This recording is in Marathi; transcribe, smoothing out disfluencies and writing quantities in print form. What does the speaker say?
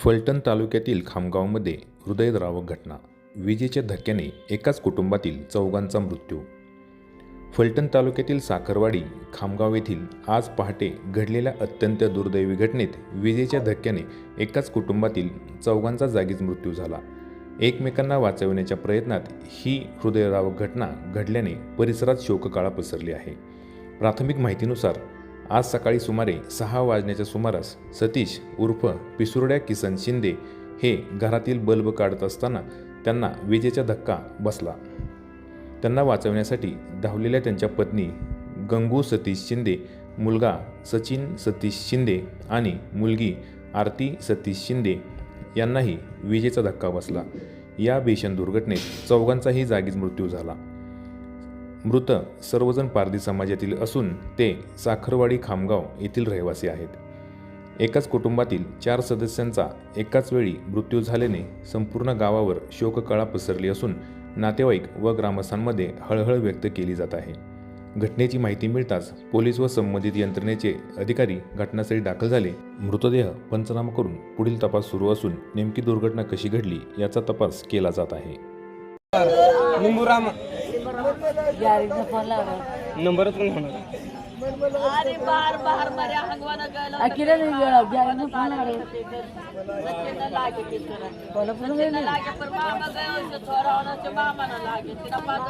फलटण तालुक्यातील खामगावमध्ये हृदयद्रावक घटना. विजेच्या धक्क्याने एकाच कुटुंबातील चौघांचा मृत्यू. फलटण तालुक्यातील साखरवाडी खामगाव येथील आज पहाटे घडलेल्या अत्यंत दुर्दैवी घटनेत विजेच्या धक्क्याने एकाच कुटुंबातील चौघांचा जागीच मृत्यू झाला. एकमेकांना वाचवण्याच्या प्रयत्नात ही हृदयद्रावक घटना घडल्याने परिसरात शोककळा पसरली आहे. प्राथमिक माहितीनुसार आज सकाळी सुमारे 6 वाजण्याच्या सुमारास सतीश उर्फ पिसुर्ड्या किसन शिंदे हे घरातील बल्ब काढत असताना त्यांना विजेचा धक्का बसला. त्यांना वाचवण्यासाठी धावलेल्या त्यांच्या पत्नी गंगू सतीश शिंदे, मुलगा सचिन सतीश शिंदे आणि मुलगी आरती सतीश शिंदे यांनाही विजेचा धक्का बसला. या भीषण दुर्घटनेत चौघांचाही जागीच मृत्यू झाला. मृत सर्वजण पारधी समाजातील असून ते साखरवाडी खामगाव येथील रहिवासी आहेत. एकाच कुटुंबातील 4 सदस्यांचा एकाच वेळी मृत्यू झाल्याने संपूर्ण गावावर शोककळा पसरली असून नातेवाईक व ग्रामस्थांमध्ये हळहळ व्यक्त केली जात आहे. घटनेची माहिती मिळताच पोलीस व संबंधित यंत्रणेचे अधिकारी घटनास्थळी दाखल झाले. मृतदेह पंचनामा करून पुढील तपास सुरू असून नेमकी दुर्घटना कशी घडली याचा तपास केला जात आहे. नंबरच पण होणार. अरे बार बार मरे हंगवाना गला अकेले नहीं गया ग्यारह में फोन आ रहे सच्चे लागे के तरह बोला लागे पर मामा गए उससे थोड़ा होना से मामा ना लागे तेरा बात